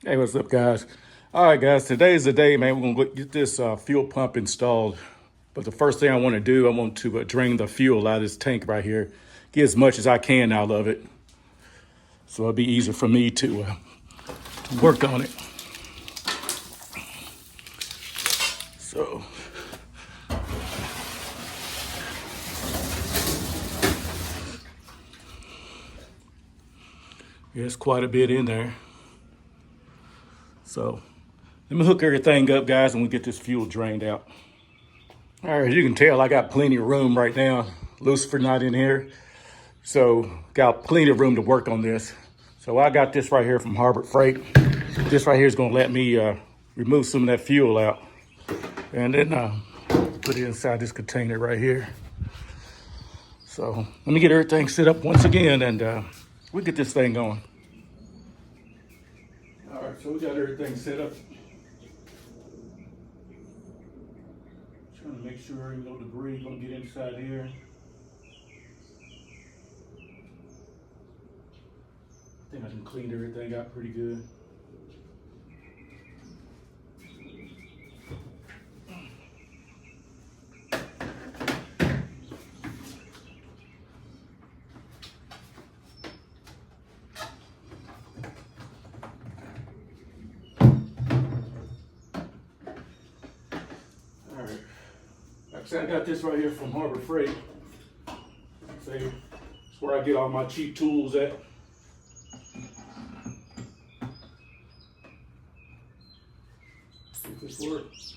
Hey, what's up, guys? All right, guys, today's the day, man. We're going to get this fuel pump installed. But the first thing I want to do, I want to drain the fuel out of this tank right here, get as much as I can out of it. So it'll be easier for me to work on it. So, there's quite a bit in there. So, let me hook everything up, guys, and we get this fuel drained out. All right, as you can tell, I got plenty of room right now. Lucifer not in here. So, got plenty of room to work on this. So, I got this right here from Harbor Freight. This right here is going to let me remove some of that fuel out. And then put it inside this container right here. So, let me get everything set up once again, and we'll get this thing going. All right, so we got everything set up. Trying to make sure no debris gonna get inside here. I think I can clean everything out pretty good. All right. Like I said, I got this right here from Harbor Freight. See, it's where I get all my cheap tools at. See if this works.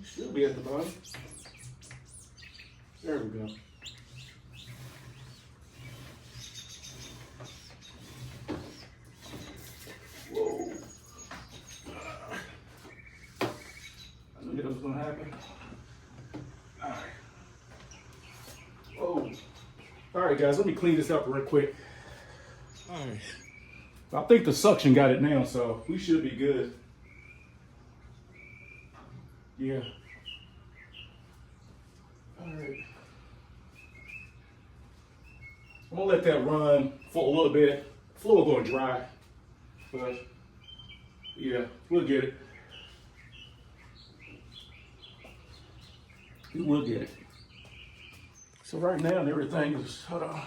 Should be at the bottom. There we go. Whoa. I knew that was gonna happen. All right. Whoa. All right, guys, let me clean this up real quick. All right. I think the suction got it now, so we should be good. Yeah. All right. I'm gonna let that run for a little bit. Fluid gonna dry, but yeah, we'll get it. We will get it. So right now, everything is, hold on.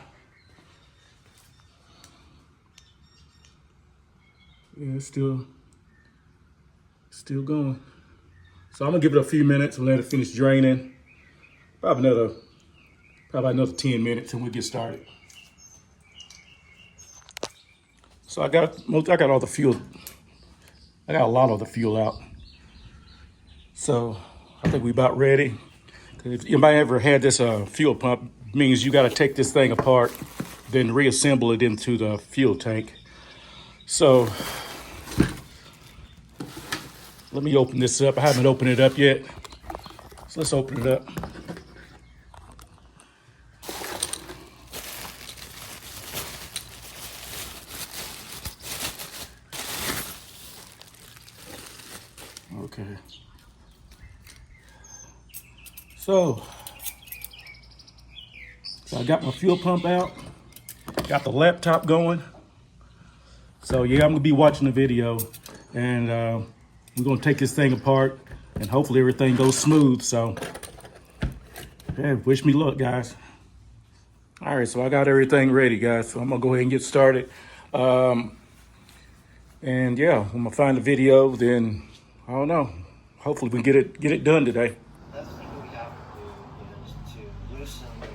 Yeah, it's still going. So I'm gonna give it a few minutes and let it finish draining. Probably another 10 minutes and we'll get started. So I got all the fuel. I got a lot of the fuel out. So I think we're about ready. If anybody ever had this fuel pump, means you gotta take this thing apart, then reassemble it into the fuel tank. So let me open this up. I haven't opened it up yet. So let's open it up. Okay. So I got my fuel pump out, got the laptop going. So yeah, I'm gonna be watching the video, and we're gonna take this thing apart, and hopefully everything goes smooth. So yeah, wish me luck, guys. All right, so I got everything ready, guys. So I'm gonna go ahead and get started. And yeah, I'm gonna find the video. Then I don't know. Hopefully we get it done today. First thing we have to do is to loosen the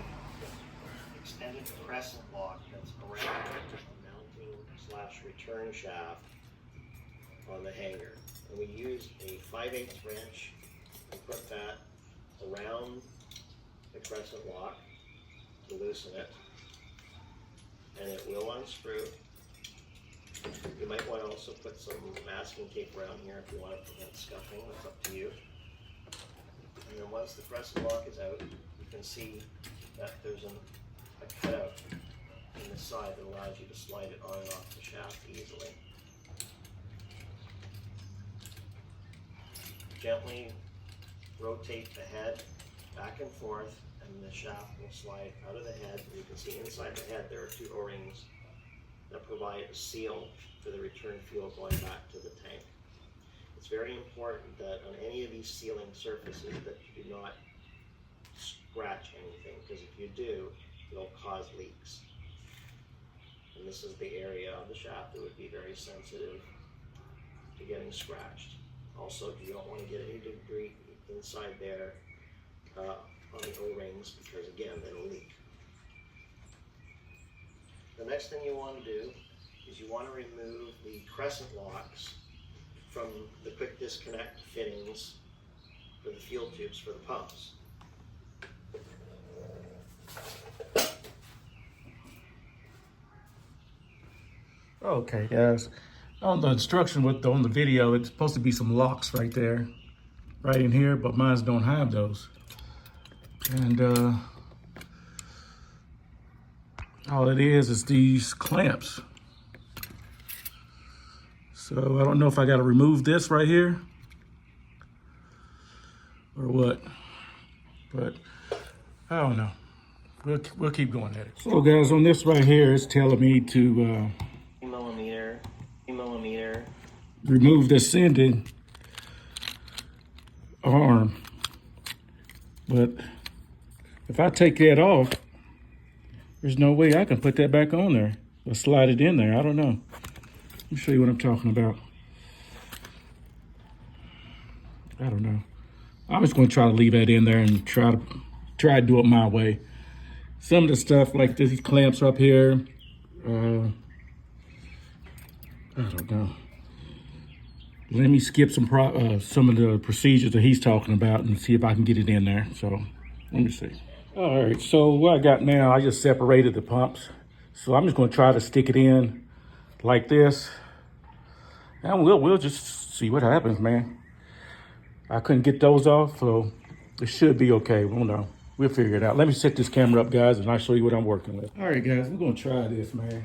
extended crescent lock that's around the mounting / return shaft on the hanger. And we use a 5/8 wrench and put that around the crescent lock to loosen it. And it will unscrew. You might want to also put some masking tape around here if you want to prevent scuffing. That's up to you. And then once the crescent lock is out, you can see that there's a cutout inside that allows you to slide it on and off the shaft easily. Gently rotate the head back and forth, and the shaft will slide out of the head. And you can see inside the head there are two O-rings that provide a seal for the return fuel going back to the tank. It's very important that on any of these sealing surfaces that you do not scratch anything, because if you do, it'll cause leaks. And this is the area of the shaft that would be very sensitive to getting scratched. Also, you don't want to get any debris inside there on the O-rings, because again, it'll leak. The next thing you want to do is you want to remove the crescent locks from the quick disconnect fittings for the fuel tubes for the pumps. Okay, guys. On the instruction on the video, it's supposed to be some locks right there, right in here, but mine don't have those. And all it is these clamps. So I don't know if I got to remove this right here or what, but I don't know. We'll keep going at it. So guys, on this right here, it's telling me to millimeter remove the sending arm, but if I take that off, there's no way I can put that back on there or slide it in there. I don't know. Let me show you what I'm talking about. I don't know. I'm just going to try to leave that in there and try to do it my way. Some of the stuff like these clamps up here, I don't know. Let me skip some of the procedures that he's talking about and see if I can get it in there. So let me see. All right, so what I got now, I just separated the pumps. So I'm just going to try to stick it in like this, and we'll just see what happens, man. I couldn't get those off, so it should be okay. We'll know. We'll figure it out. Let me set this camera up, guys, and I'll show you what I'm working with. All right, guys, we're going to try this, man.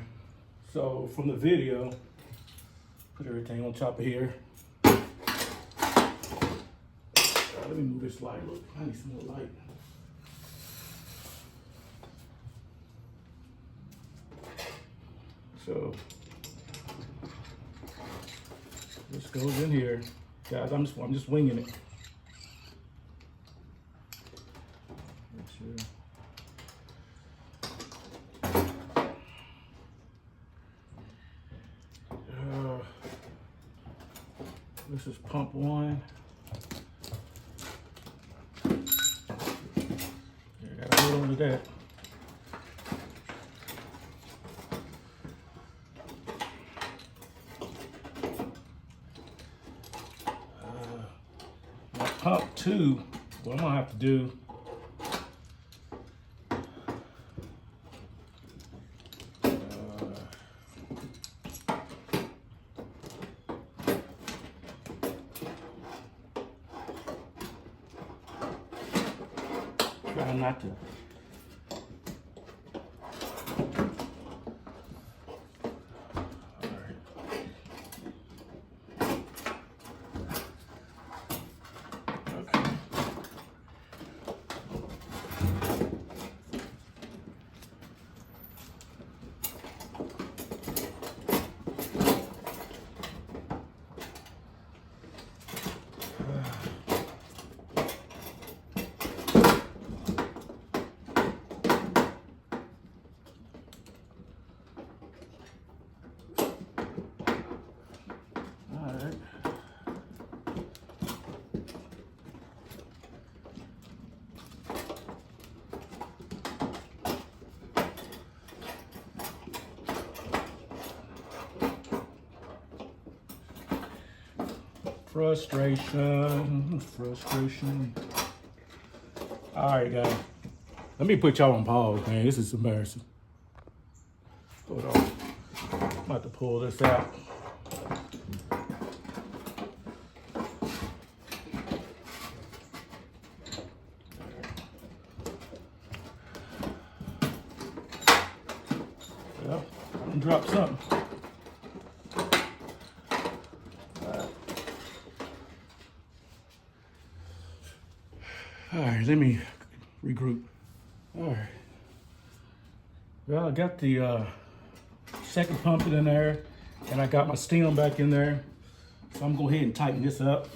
So from the video, put everything on top of here. Let me move this light. Look, I need some more light. So this goes in here, guys. I'm just winging it. This is pump one. Gotta hold on to that. Pump two, what I'm gonna have to do, try not to. Frustration. All right, guys. Let me put y'all on pause, man. This is embarrassing. Hold on. I'm about to pull this out. Well, I can drop something. All right, let me regroup. All right. Well, I got the second pump in there, and I got my stem back in there. So I'm gonna go ahead and tighten this up.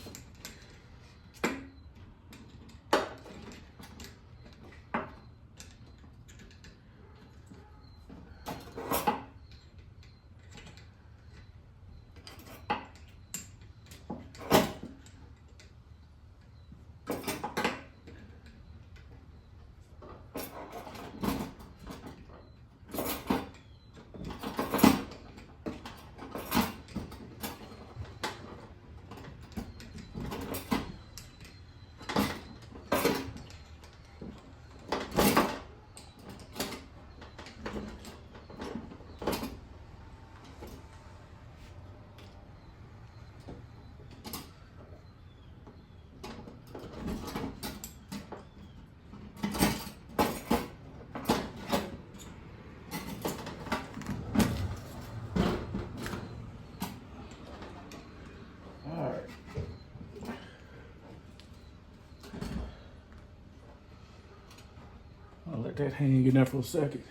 I'll let that hang in there for a second.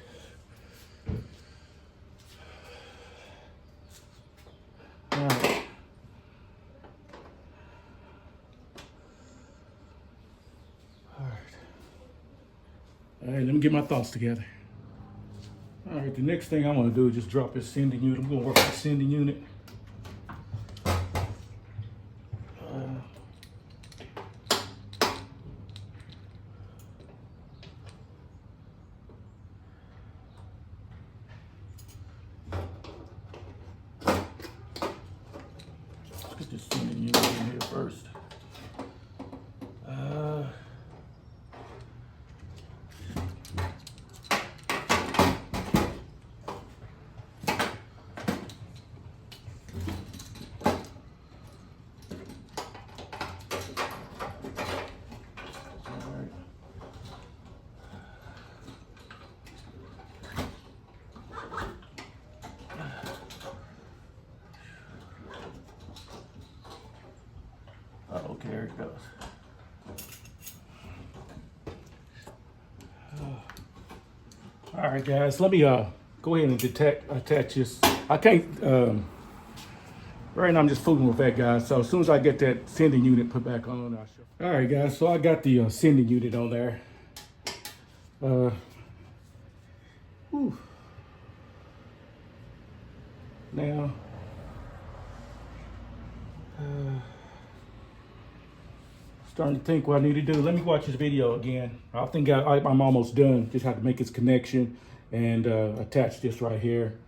All right. All right, let me get my thoughts together. All right, the next thing I want to do is just drop this sending unit. I'm going to work with the sending unit. Let's get this sending unit in here first. Okay, there it goes. All right, guys, let me go ahead and attach this. I can't, right now I'm just fooling with that, guys. So as soon as I get that sending unit put back on, I'll show. All right, guys, so I got the sending unit on there. Now, starting to think what I need to do. Let me watch this video again. I think I'm almost done. Just have to make this connection and attach this right here.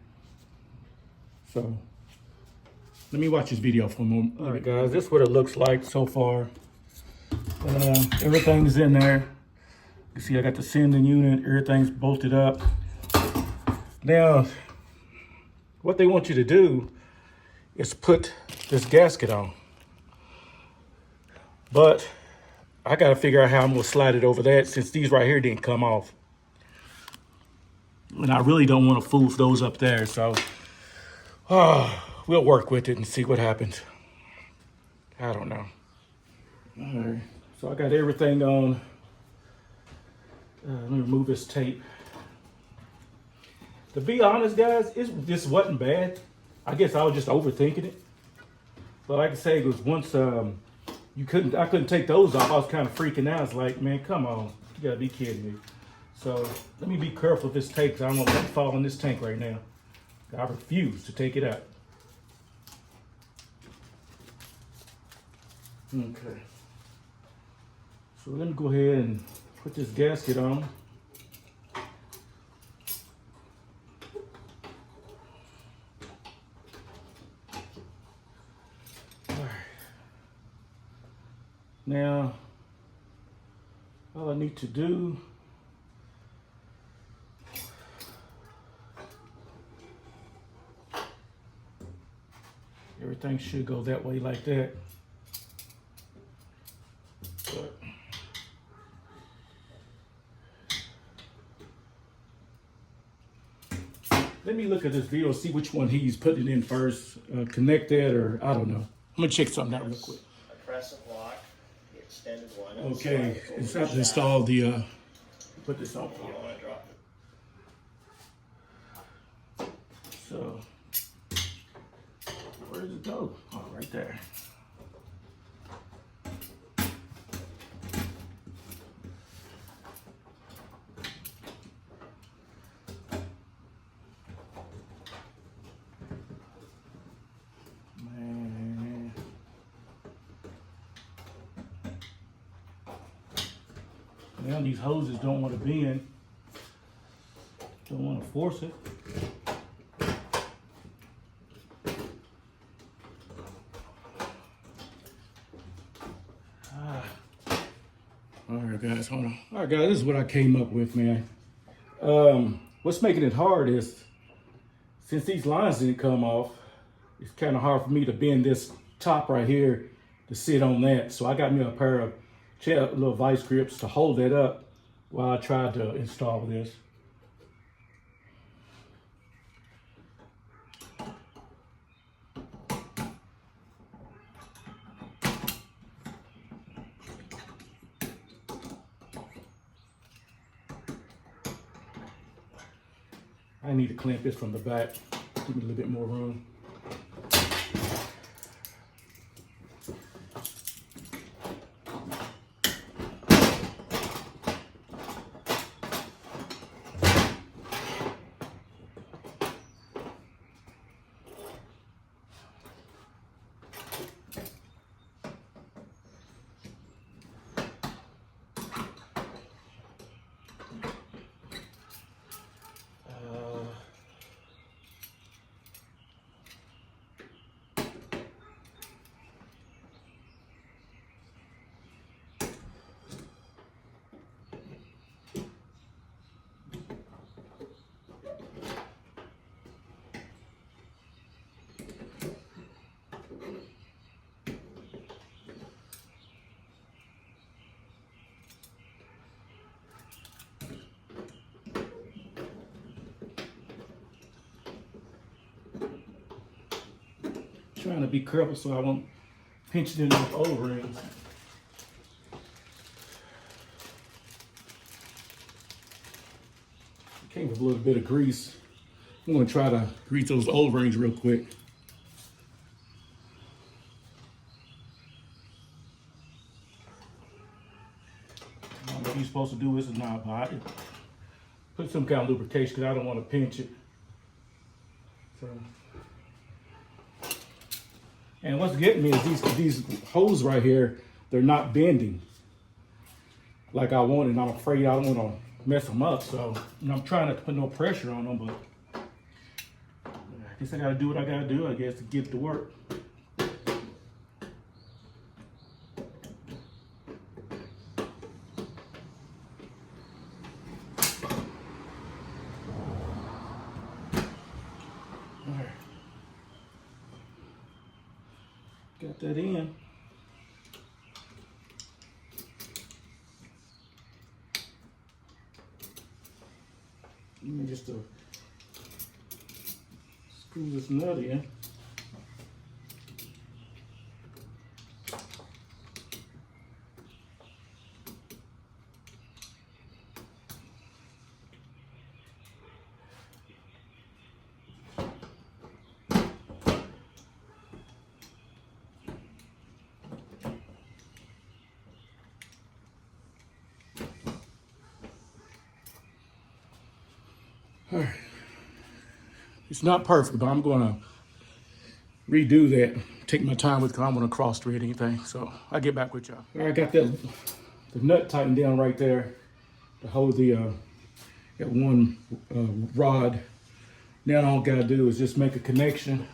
So let me watch this video for a moment. All right, guys, this is what it looks like so far. Everything's in there. You see, I got the sending unit. Everything's bolted up. Now, what they want you to do is put this gasket on. But I got to figure out how I'm going to slide it over that since these right here didn't come off. And I really don't want to fool those up there. So we'll work with it and see what happens. I don't know. All right. So I got everything on. Let me remove this tape. To be honest, guys, this wasn't bad. I guess I was just overthinking it. But like I say, it was once I couldn't take those off. I was kind of freaking out. It's like, man, come on. You gotta be kidding me. So let me be careful with this tape because I don't want to let it fall in this tank right now. I refuse to take it out. Okay. So let me go ahead and put this gasket on. Now, all I need to do everything should go that way like that. But Let me look at this video, see which one he's putting in first. Connect that, or I don't know. I'm gonna check something out real quick. A crescent lock, the extended one. Okay, it's time to install the, put this on. You don't want to drop it. So, where does it go? Oh, right there. Man. Now these hoses don't want to bend. Don't want to force it. All right, guys, hold on. All right, guys, this is what I came up with, man. What's making it hard is, since these lines didn't come off, it's kind of hard for me to bend this top right here to sit on that. So I got me a pair of little vice grips to hold that up while I tried to install this. I need to clamp this from the back, give me a little bit more room. Trying to be careful so I won't pinch it in those O-rings. Came with a little bit of grease. I'm gonna try to grease those O-rings real quick. I don't know what you're supposed to do this or not, but I put some kind of lubrication because I don't want to pinch it. So. And what's getting me is these holes right here, they're not bending like I want, and I'm afraid I don't want to mess them up. So I'm trying not to put no pressure on them, but I guess I got to do what I got to do, I guess, to get it to work. All right. Got that in. Let me just screw this nut in. All right. It's not perfect, but I'm gonna redo that. Take my time with it because I don't want to cross thread anything. So I'll get back with y'all. All right, I got the nut tightened down right there to hold the that one rod. Now all I gotta do is just make a connection,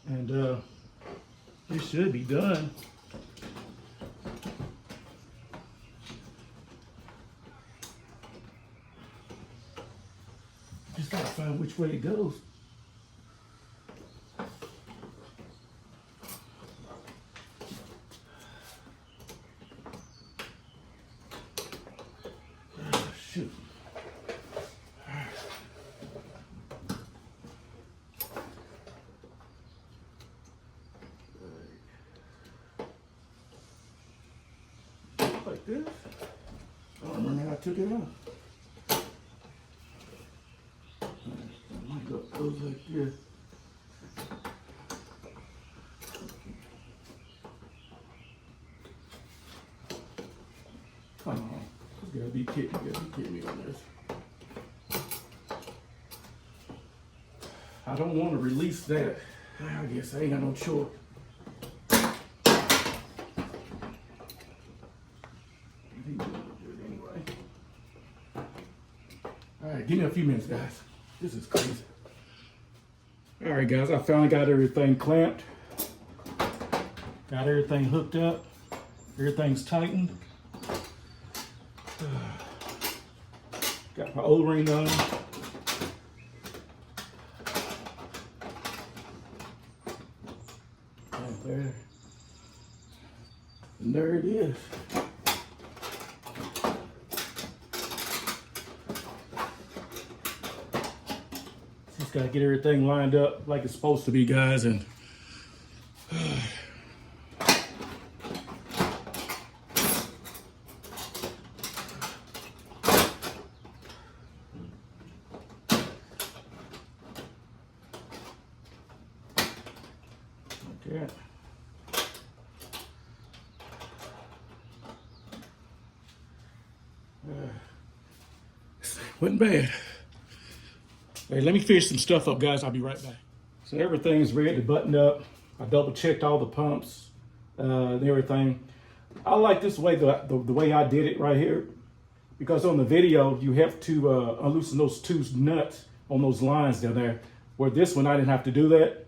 and it should be done. Just gotta find which way it goes. Oh, shoot. this. I don't remember how I took it off. It goes like this. Come on. You gotta be kidding. You gotta be kidding me on this. I don't want to release that. I guess I ain't got no choice. All right, give me a few minutes, guys. This is crazy. All right, guys, I finally got everything clamped. Got everything hooked up. Everything's tightened. Got my O-ring on. Right there. And there it is. Just gotta get everything lined up like it's supposed to be, guys, and okay. Wasn't bad. Hey, let me finish some stuff up, guys. I'll be right back. So everything's ready, buttoned up. I double checked all the pumps and everything. I like this way, the way I did it right here, because on the video you have to unloosen those two nuts on those lines down there. Where this one I didn't have to do that,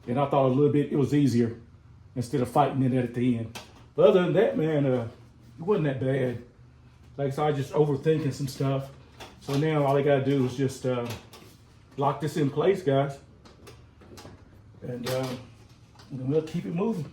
and I thought it was easier instead of fighting it at the end. But other than that, man, it wasn't that bad. Like I said, I was just overthinking some stuff. So now all I gotta do is just lock this in place, guys, and we'll keep it moving.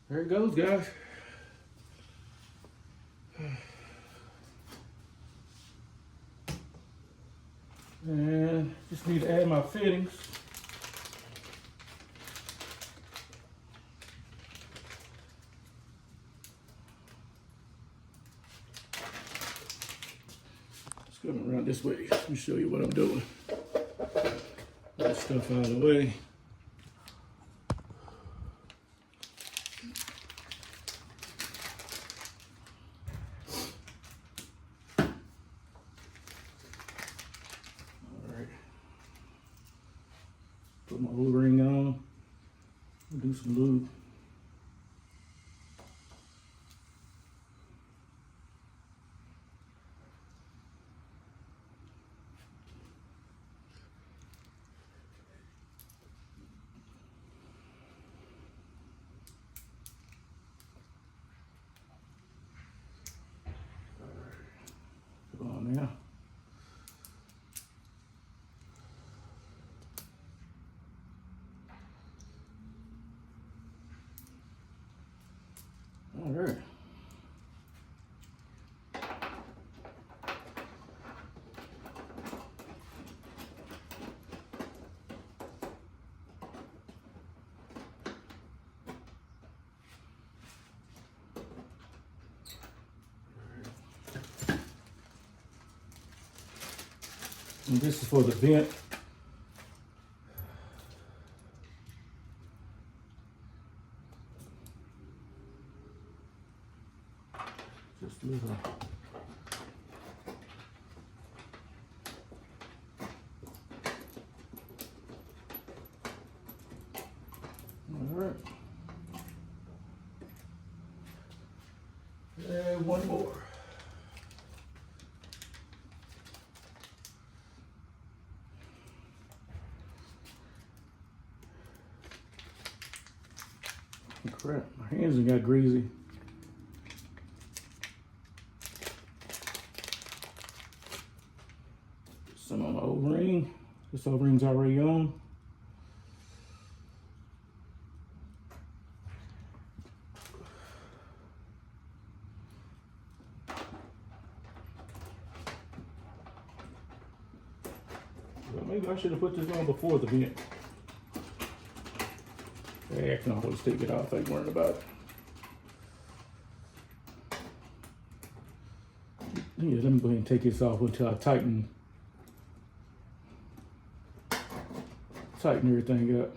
There it goes, guys. And just need to add my fittings. Just coming around this way. Let me show you what I'm doing. Get that stuff out of the way. Put my O-ring on, do some lube. Come on now. All right. And this is for the vent. Just little. right. And one more. Crap, my hands have got greasy. Some on the O-ring. This O-ring's already on. Well, maybe I should have put this on before the vent. I can always take it off, I ain't worried about it. Yeah, let me go ahead and take this off until I tighten everything up.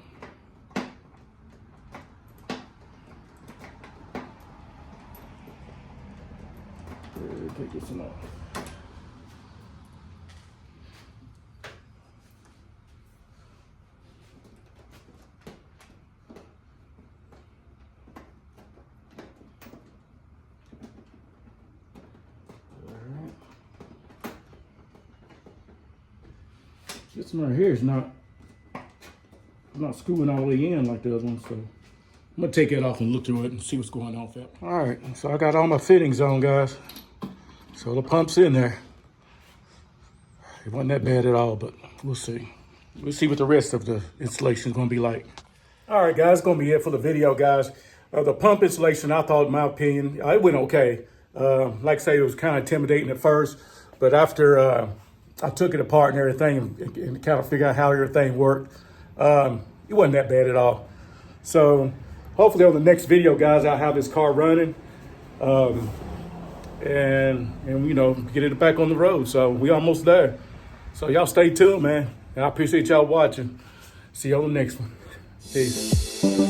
Take this one off. This one right here is not screwing all the way in like the other one, so I'm gonna take it off and look through it and see what's going on with it. All right, so I got all my fittings on, guys. So the pump's in there. It wasn't that bad at all, but we'll see. We'll see what the rest of the installation is gonna be like. All right, guys, it's gonna be it for the video, guys. The pump installation, I thought, in my opinion, it went okay. Like I say, it was kind of intimidating at first, but after I took it apart and everything and kind of figured out how everything worked. It wasn't that bad at all. So hopefully on the next video, guys, I'll have this car running and you know, get it back on the road. So we almost there. So y'all stay tuned, man. And I appreciate y'all watching. See you on the next one. Peace.